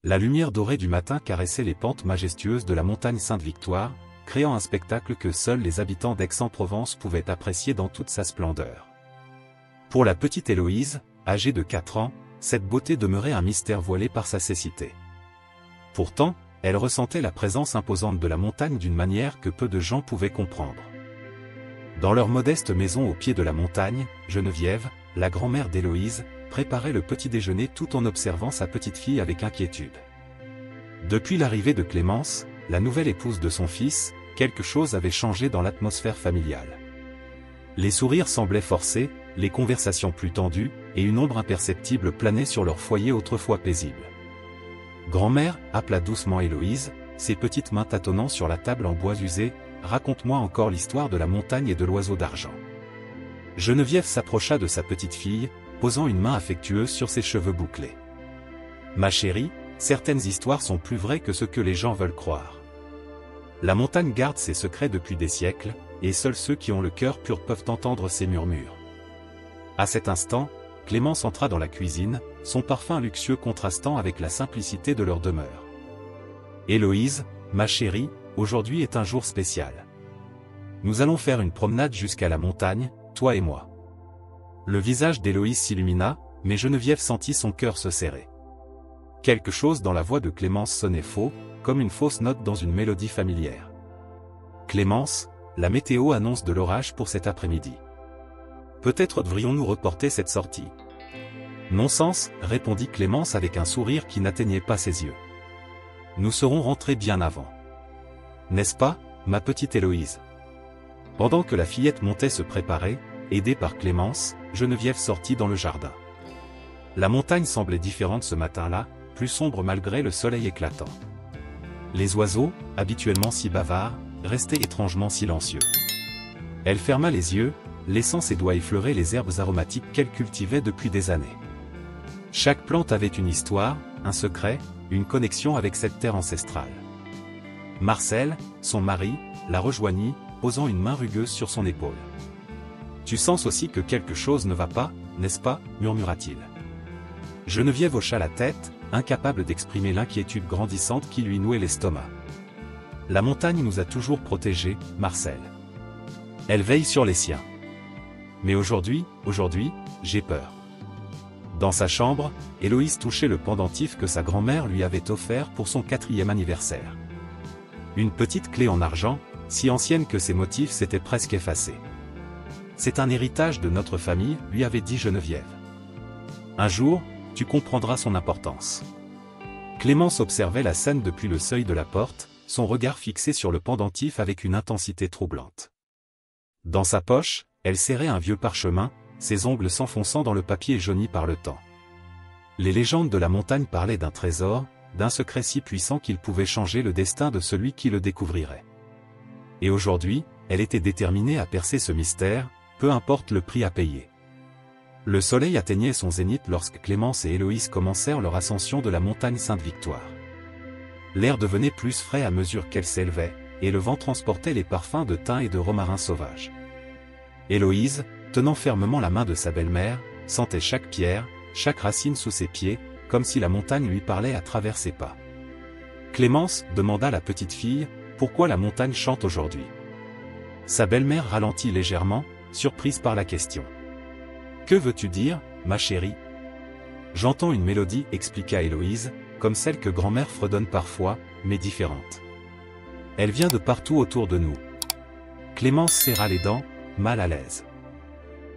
La lumière dorée du matin caressait les pentes majestueuses de la montagne Sainte-Victoire, créant un spectacle que seuls les habitants d'Aix-en-Provence pouvaient apprécier dans toute sa splendeur. Pour la petite Héloïse, âgée de 4 ans, cette beauté demeurait un mystère voilé par sa cécité. Pourtant, elle ressentait la présence imposante de la montagne d'une manière que peu de gens pouvaient comprendre. Dans leur modeste maison au pied de la montagne, Geneviève, la grand-mère d'Héloïse, préparait le petit déjeuner tout en observant sa petite fille avec inquiétude. Depuis l'arrivée de Clémence, la nouvelle épouse de son fils, quelque chose avait changé dans l'atmosphère familiale. Les sourires semblaient forcés, les conversations plus tendues, et une ombre imperceptible planait sur leur foyer autrefois paisible. « Grand-mère » appela doucement Héloïse, ses petites mains tâtonnant sur la table en bois usé, « raconte-moi encore l'histoire de la montagne et de l'oiseau d'argent. » Geneviève s'approcha de sa petite fille, posant une main affectueuse sur ses cheveux bouclés. « Ma chérie, certaines histoires sont plus vraies que ce que les gens veulent croire. La montagne garde ses secrets depuis des siècles, et seuls ceux qui ont le cœur pur peuvent entendre ses murmures. » À cet instant, Clémence entra dans la cuisine, son parfum luxueux contrastant avec la simplicité de leur demeure. « Héloïse, ma chérie, aujourd'hui est un jour spécial. Nous allons faire une promenade jusqu'à la montagne, toi et moi. » Le visage d'Héloïse s'illumina, mais Geneviève sentit son cœur se serrer. Quelque chose dans la voix de Clémence sonnait faux, comme une fausse note dans une mélodie familière. « Clémence, la météo annonce de l'orage pour cet après-midi. Peut-être devrions-nous reporter cette sortie. » « Non-sens, » répondit Clémence avec un sourire qui n'atteignait pas ses yeux. « Nous serons rentrés bien avant. N'est-ce pas, ma petite Héloïse ?» Pendant que la fillette montait se préparer, aidée par Clémence, Geneviève sortit dans le jardin. La montagne semblait différente ce matin-là, plus sombre malgré le soleil éclatant. Les oiseaux, habituellement si bavards, restaient étrangement silencieux. Elle ferma les yeux, laissant ses doigts effleurer les herbes aromatiques qu'elle cultivait depuis des années. Chaque plante avait une histoire, un secret, une connexion avec cette terre ancestrale. Marcel, son mari, la rejoignit, posant une main rugueuse sur son épaule. « Tu sens aussi que quelque chose ne va pas, n'est-ce pas ?» murmura-t-il. Geneviève hocha la tête, incapable d'exprimer l'inquiétude grandissante qui lui nouait l'estomac. « La montagne nous a toujours protégés, Marcel. Elle veille sur les siens. Mais aujourd'hui, j'ai peur. » Dans sa chambre, Héloïse touchait le pendentif que sa grand-mère lui avait offert pour son 4e anniversaire. Une petite clé en argent, si ancienne que ses motifs s'étaient presque effacés. « C'est un héritage de notre famille, » lui avait dit Geneviève. « Un jour, tu comprendras son importance. » Clémence observait la scène depuis le seuil de la porte, son regard fixé sur le pendentif avec une intensité troublante. Dans sa poche, elle serrait un vieux parchemin, ses ongles s'enfonçant dans le papier jauni par le temps. Les légendes de la montagne parlaient d'un trésor, d'un secret si puissant qu'il pouvait changer le destin de celui qui le découvrirait. Et aujourd'hui, elle était déterminée à percer ce mystère, peu importe le prix à payer. Le soleil atteignait son zénith lorsque Clémence et Héloïse commencèrent leur ascension de la montagne Sainte-Victoire. L'air devenait plus frais à mesure qu'elle s'élevait, et le vent transportait les parfums de thym et de romarin sauvage. Héloïse, tenant fermement la main de sa belle-mère, sentait chaque pierre, chaque racine sous ses pieds, comme si la montagne lui parlait à travers ses pas. « Clémence, » demanda la petite fille, « pourquoi la montagne chante aujourd'hui ?» Sa belle-mère ralentit légèrement, surprise par la question. « Que veux-tu dire, ma chérie ?»« J'entends une mélodie, » expliqua Héloïse, comme celle que grand-mère fredonne parfois, mais différente. Elle vient de partout autour de nous. Clémence serra les dents, mal à l'aise.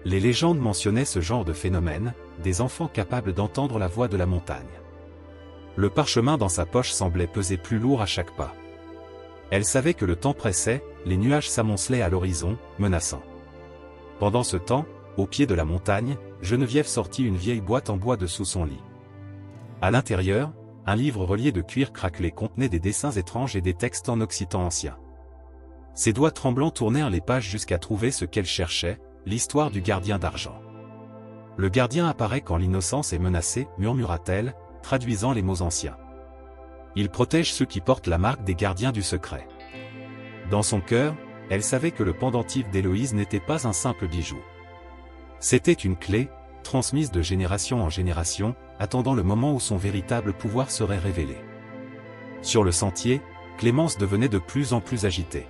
Les légendes mentionnaient ce genre de phénomène, des enfants capables d'entendre la voix de la montagne. Le parchemin dans sa poche semblait peser plus lourd à chaque pas. Elle savait que le temps pressait, les nuages s'amoncelaient à l'horizon, menaçants. Pendant ce temps, au pied de la montagne, Geneviève sortit une vieille boîte en bois de sous son lit. À l'intérieur, un livre relié de cuir craquelé contenait des dessins étranges et des textes en occitan ancien. Ses doigts tremblants tournèrent les pages jusqu'à trouver ce qu'elle cherchait, l'histoire du gardien d'argent. « Le gardien apparaît quand l'innocence est menacée, » murmura-t-elle, traduisant les mots anciens. « Il protège ceux qui portent la marque des gardiens du secret. » Dans son cœur, elle savait que le pendentif d'Héloïse n'était pas un simple bijou. C'était une clé, transmise de génération en génération, attendant le moment où son véritable pouvoir serait révélé. Sur le sentier, Clémence devenait de plus en plus agitée.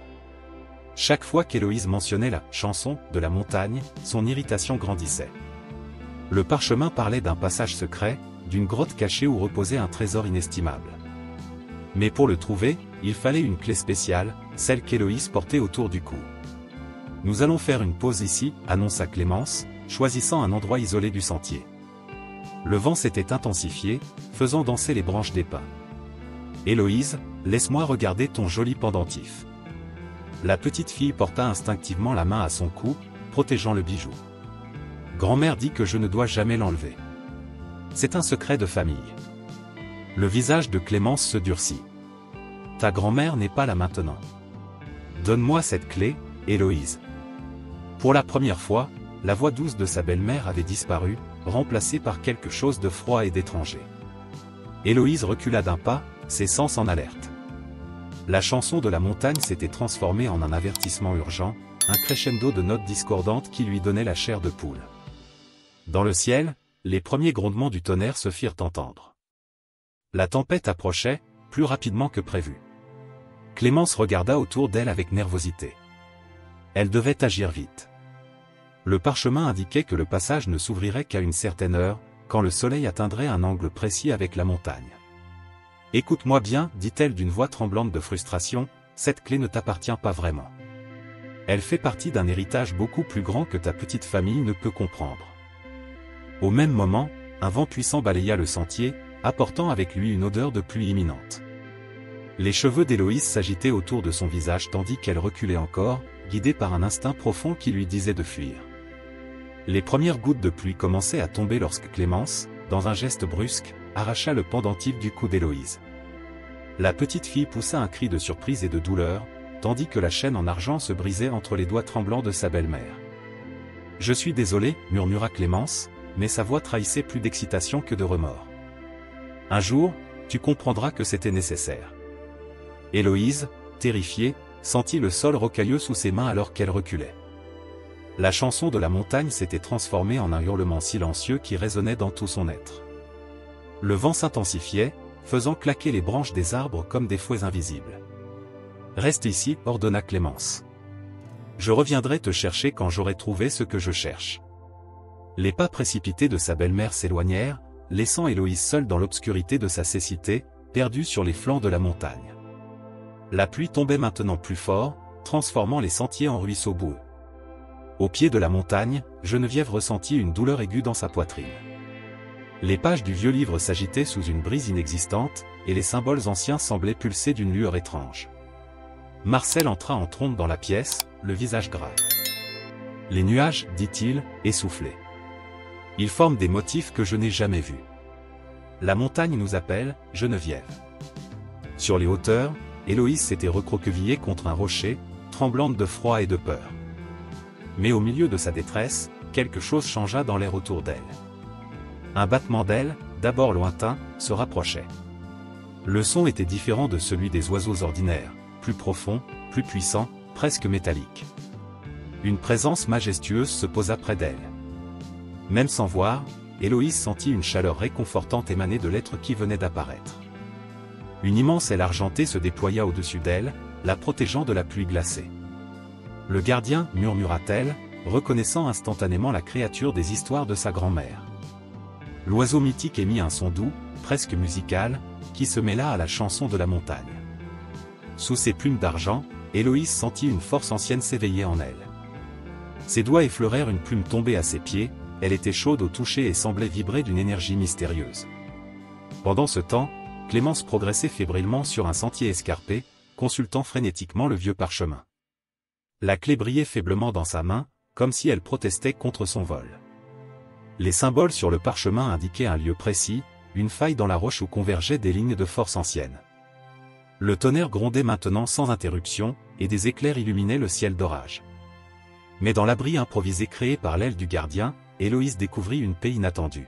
Chaque fois qu'Héloïse mentionnait la « chanson » de la montagne, son irritation grandissait. Le parchemin parlait d'un passage secret, d'une grotte cachée où reposait un trésor inestimable. Mais pour le trouver, il fallait une clé spéciale, celle qu'Héloïse portait autour du cou. « Nous allons faire une pause ici », annonça Clémence, choisissant un endroit isolé du sentier. Le vent s'était intensifié, faisant danser les branches des pins. « Héloïse, laisse-moi regarder ton joli pendentif. » La petite fille porta instinctivement la main à son cou, protégeant le bijou. « Grand-mère dit que je ne dois jamais l'enlever. C'est un secret de famille. » Le visage de Clémence se durcit. « Ta grand-mère n'est pas là maintenant. Donne-moi cette clé, Héloïse. » Pour la première fois, la voix douce de sa belle-mère avait disparu, remplacée par quelque chose de froid et d'étranger. Héloïse recula d'un pas, ses sens en alerte. La chanson de la montagne s'était transformée en un avertissement urgent, un crescendo de notes discordantes qui lui donnait la chair de poule. Dans le ciel, les premiers grondements du tonnerre se firent entendre. La tempête approchait, plus rapidement que prévu. Clémence regarda autour d'elle avec nervosité. Elle devait agir vite. Le parchemin indiquait que le passage ne s'ouvrirait qu'à une certaine heure, quand le soleil atteindrait un angle précis avec la montagne. « Écoute-moi bien, dit-elle d'une voix tremblante de frustration, cette clé ne t'appartient pas vraiment. Elle fait partie d'un héritage beaucoup plus grand que ta petite famille ne peut comprendre. » Au même moment, un vent puissant balaya le sentier, apportant avec lui une odeur de pluie imminente. Les cheveux d'Héloïse s'agitaient autour de son visage tandis qu'elle reculait encore, guidée par un instinct profond qui lui disait de fuir. Les premières gouttes de pluie commençaient à tomber lorsque Clémence, dans un geste brusque, arracha le pendentif du cou d'Héloïse. La petite fille poussa un cri de surprise et de douleur, tandis que la chaîne en argent se brisait entre les doigts tremblants de sa belle-mère. « Je suis désolée, murmura Clémence, mais sa voix trahissait plus d'excitation que de remords. « Un jour, tu comprendras que c'était nécessaire. » Héloïse, terrifiée, sentit le sol rocailleux sous ses mains alors qu'elle reculait. La chanson de la montagne s'était transformée en un hurlement silencieux qui résonnait dans tout son être. Le vent s'intensifiait, faisant claquer les branches des arbres comme des fouets invisibles. « Reste ici, ordonna Clémence. Je reviendrai te chercher quand j'aurai trouvé ce que je cherche. » Les pas précipités de sa belle-mère s'éloignèrent, laissant Héloïse seule dans l'obscurité de sa cécité, perdue sur les flancs de la montagne. La pluie tombait maintenant plus fort, transformant les sentiers en ruisseaux boueux. Au pied de la montagne, Geneviève ressentit une douleur aiguë dans sa poitrine. Les pages du vieux livre s'agitaient sous une brise inexistante, et les symboles anciens semblaient pulser d'une lueur étrange. Marcel entra en trombe dans la pièce, le visage grave. « Les nuages, dit-il, essoufflés. Ils forment des motifs que je n'ai jamais vus. La montagne nous appelle, Geneviève. » Sur les hauteurs, Héloïse s'était recroquevillée contre un rocher, tremblante de froid et de peur. Mais au milieu de sa détresse, quelque chose changea dans l'air autour d'elle. Un battement d'ailes, d'abord lointain, se rapprochait. Le son était différent de celui des oiseaux ordinaires, plus profond, plus puissant, presque métallique. Une présence majestueuse se posa près d'elle. Même sans voir, Héloïse sentit une chaleur réconfortante émaner de l'être qui venait d'apparaître. Une immense aile argentée se déploya au-dessus d'elle, la protégeant de la pluie glacée. « Le gardien, murmura-t-elle, reconnaissant instantanément la créature des histoires de sa grand-mère. L'oiseau mythique émit un son doux, presque musical, qui se mêla à la chanson de la montagne. Sous ses plumes d'argent, Héloïse sentit une force ancienne s'éveiller en elle. Ses doigts effleurèrent une plume tombée à ses pieds, elle était chaude au toucher et semblait vibrer d'une énergie mystérieuse. Pendant ce temps, Clémence progressait fébrilement sur un sentier escarpé, consultant frénétiquement le vieux parchemin. La clé brillait faiblement dans sa main, comme si elle protestait contre son vol. Les symboles sur le parchemin indiquaient un lieu précis, une faille dans la roche où convergeaient des lignes de force anciennes. Le tonnerre grondait maintenant sans interruption, et des éclairs illuminaient le ciel d'orage. Mais dans l'abri improvisé créé par l'aile du gardien, Héloïse découvrit une paix inattendue.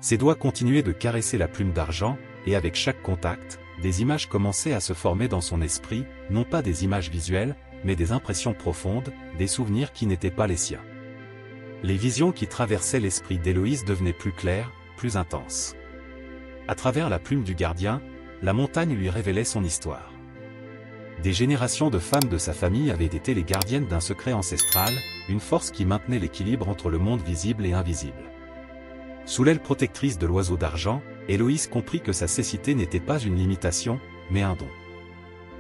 Ses doigts continuaient de caresser la plume d'argent, et avec chaque contact, des images commençaient à se former dans son esprit, non pas des images visuelles, mais des impressions profondes, des souvenirs qui n'étaient pas les siens. Les visions qui traversaient l'esprit d'Héloïse devenaient plus claires, plus intense. À travers la plume du gardien, la montagne lui révélait son histoire. Des générations de femmes de sa famille avaient été les gardiennes d'un secret ancestral, une force qui maintenait l'équilibre entre le monde visible et invisible. Sous l'aile protectrice de l'oiseau d'argent, Héloïse comprit que sa cécité n'était pas une limitation, mais un don.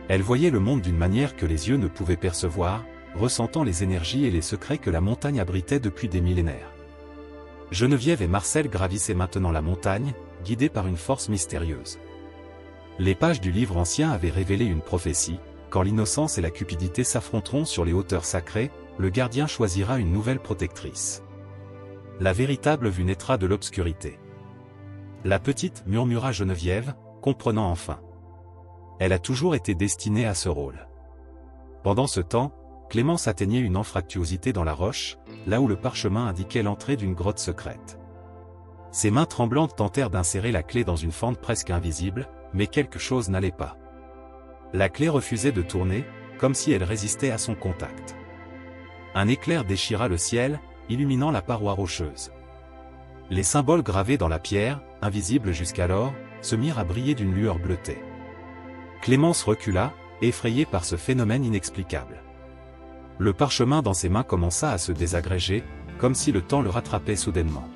Elle voyait le monde d'une manière que les yeux ne pouvaient percevoir, ressentant les énergies et les secrets que la montagne abritait depuis des millénaires. Geneviève et Marcel gravissaient maintenant la montagne, guidés par une force mystérieuse. Les pages du livre ancien avaient révélé une prophétie: quand l'innocence et la cupidité s'affronteront sur les hauteurs sacrées, le gardien choisira une nouvelle protectrice. La véritable vue naîtra de l'obscurité. La petite, murmura Geneviève, comprenant enfin. Elle a toujours été destinée à ce rôle. Pendant ce temps, Clémence atteignait une anfractuosité dans la roche, là où le parchemin indiquait l'entrée d'une grotte secrète. Ses mains tremblantes tentèrent d'insérer la clé dans une fente presque invisible, mais quelque chose n'allait pas. La clé refusait de tourner, comme si elle résistait à son contact. Un éclair déchira le ciel, illuminant la paroi rocheuse. Les symboles gravés dans la pierre, invisibles jusqu'alors, se mirent à briller d'une lueur bleutée. Clémence recula, effrayée par ce phénomène inexplicable. Le parchemin dans ses mains commença à se désagréger, comme si le temps le rattrapait soudainement.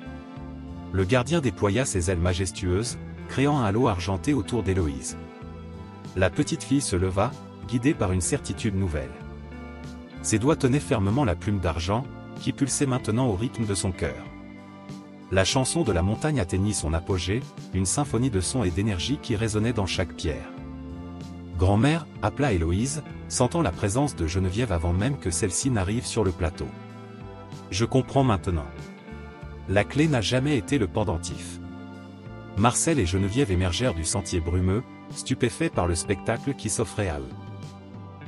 Le gardien déploya ses ailes majestueuses, créant un halo argenté autour d'Héloïse. La petite fille se leva, guidée par une certitude nouvelle. Ses doigts tenaient fermement la plume d'argent, qui pulsait maintenant au rythme de son cœur. La chanson de la montagne atteignit son apogée, une symphonie de sons et d'énergie qui résonnait dans chaque pierre. Grand-mère, appela Héloïse, sentant la présence de Geneviève avant même que celle-ci n'arrive sur le plateau. Je comprends maintenant. La clé n'a jamais été le pendentif. Marcel et Geneviève émergèrent du sentier brumeux, stupéfaits par le spectacle qui s'offrait à eux.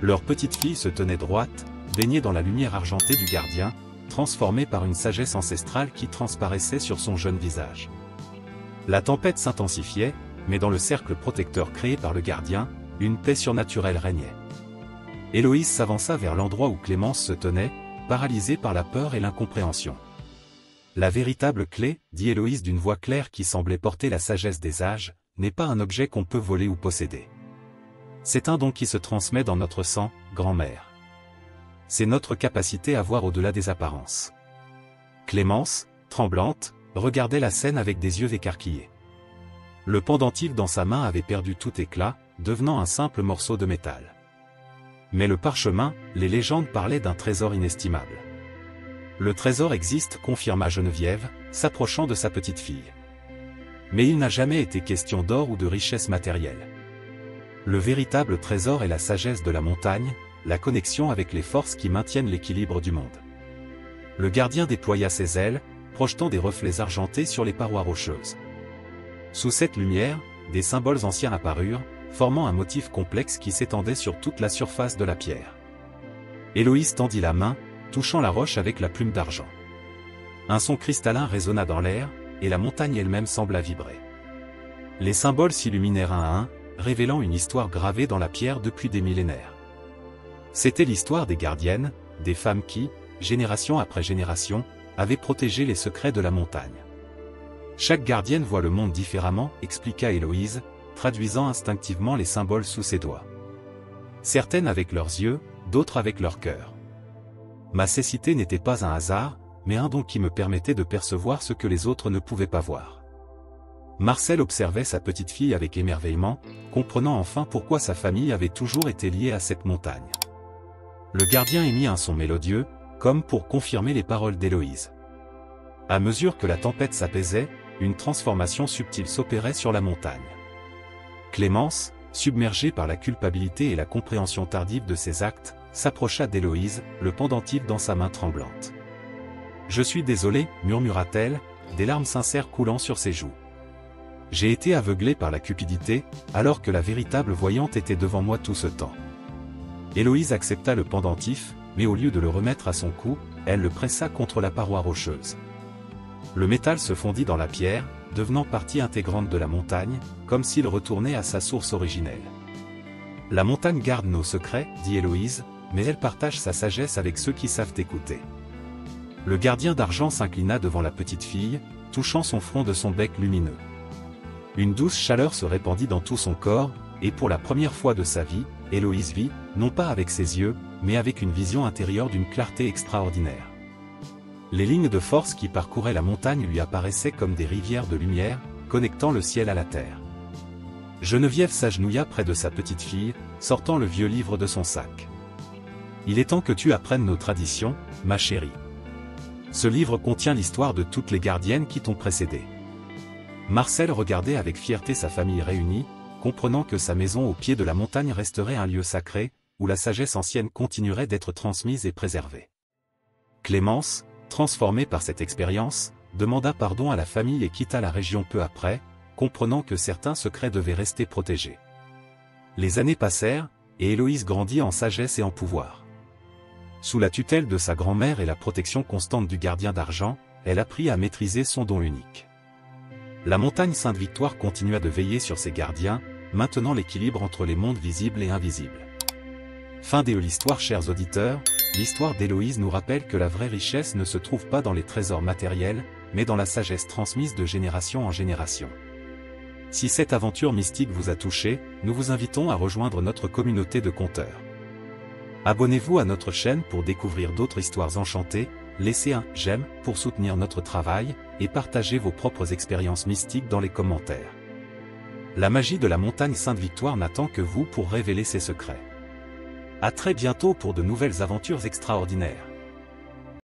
Leur petite fille se tenait droite, baignée dans la lumière argentée du gardien, transformée par une sagesse ancestrale qui transparaissait sur son jeune visage. La tempête s'intensifiait, mais dans le cercle protecteur créé par le gardien, une paix surnaturelle régnait. Héloïse s'avança vers l'endroit où Clémence se tenait, paralysée par la peur et l'incompréhension. La véritable clé, dit Héloïse d'une voix claire qui semblait porter la sagesse des âges, n'est pas un objet qu'on peut voler ou posséder. C'est un don qui se transmet dans notre sang, grand-mère. C'est notre capacité à voir au-delà des apparences. Clémence, tremblante, regardait la scène avec des yeux écarquillés. Le pendentif dans sa main avait perdu tout éclat, devenant un simple morceau de métal. Mais le parchemin, les légendes parlaient d'un trésor inestimable. Le trésor existe, confirma Geneviève, s'approchant de sa petite fille. Mais il n'a jamais été question d'or ou de richesse matérielle. Le véritable trésor est la sagesse de la montagne, la connexion avec les forces qui maintiennent l'équilibre du monde. Le gardien déploya ses ailes, projetant des reflets argentés sur les parois rocheuses. Sous cette lumière, des symboles anciens apparurent, formant un motif complexe qui s'étendait sur toute la surface de la pierre. Héloïse tendit la main, touchant la roche avec la plume d'argent. Un son cristallin résonna dans l'air, et la montagne elle-même sembla vibrer. Les symboles s'illuminèrent un à un, révélant une histoire gravée dans la pierre depuis des millénaires. C'était l'histoire des gardiennes, des femmes qui, génération après génération, avaient protégé les secrets de la montagne. Chaque gardienne voit le monde différemment, expliqua Héloïse, traduisant instinctivement les symboles sous ses doigts. Certaines avec leurs yeux, d'autres avec leur cœur. Ma cécité n'était pas un hasard, mais un don qui me permettait de percevoir ce que les autres ne pouvaient pas voir. Marcel observait sa petite fille avec émerveillement, comprenant enfin pourquoi sa famille avait toujours été liée à cette montagne. Le gardien émit un son mélodieux, comme pour confirmer les paroles d'Héloïse. À mesure que la tempête s'apaisait, une transformation subtile s'opérait sur la montagne. Clémence, submergée par la culpabilité et la compréhension tardive de ses actes, s'approcha d'Héloïse, le pendentif dans sa main tremblante. « Je suis désolée, murmura-t-elle, des larmes sincères coulant sur ses joues. J'ai été aveuglée par la cupidité, alors que la véritable voyante était devant moi tout ce temps. » Héloïse accepta le pendentif, mais au lieu de le remettre à son cou, elle le pressa contre la paroi rocheuse. Le métal se fondit dans la pierre, devenant partie intégrante de la montagne, comme s'il retournait à sa source originelle. « La montagne garde nos secrets, dit Héloïse, mais elle partage sa sagesse avec ceux qui savent écouter. » Le gardien d'argent s'inclina devant la petite fille, touchant son front de son bec lumineux. Une douce chaleur se répandit dans tout son corps, et pour la première fois de sa vie, Héloïse vit, non pas avec ses yeux, mais avec une vision intérieure d'une clarté extraordinaire. Les lignes de force qui parcouraient la montagne lui apparaissaient comme des rivières de lumière, connectant le ciel à la terre. Geneviève s'agenouilla près de sa petite fille, sortant le vieux livre de son sac. « Il est temps que tu apprennes nos traditions, ma chérie. Ce livre contient l'histoire de toutes les gardiennes qui t'ont précédé. » Marcel regardait avec fierté sa famille réunie, comprenant que sa maison au pied de la montagne resterait un lieu sacré, où la sagesse ancienne continuerait d'être transmise et préservée. Clémence, transformée par cette expérience, demanda pardon à la famille et quitta la région peu après, comprenant que certains secrets devaient rester protégés. Les années passèrent, et Héloïse grandit en sagesse et en pouvoir. Sous la tutelle de sa grand-mère et la protection constante du gardien d'argent, elle apprit à maîtriser son don unique. La montagne Sainte-Victoire continua de veiller sur ses gardiens, maintenant l'équilibre entre les mondes visibles et invisibles. Fin de l'histoire, chers auditeurs. L'histoire d'Héloïse nous rappelle que la vraie richesse ne se trouve pas dans les trésors matériels, mais dans la sagesse transmise de génération en génération. Si cette aventure mystique vous a touché, nous vous invitons à rejoindre notre communauté de conteurs. Abonnez-vous à notre chaîne pour découvrir d'autres histoires enchantées, laissez un « j'aime » pour soutenir notre travail, et partagez vos propres expériences mystiques dans les commentaires. La magie de la montagne Sainte-Victoire n'attend que vous pour révéler ses secrets. À très bientôt pour de nouvelles aventures extraordinaires.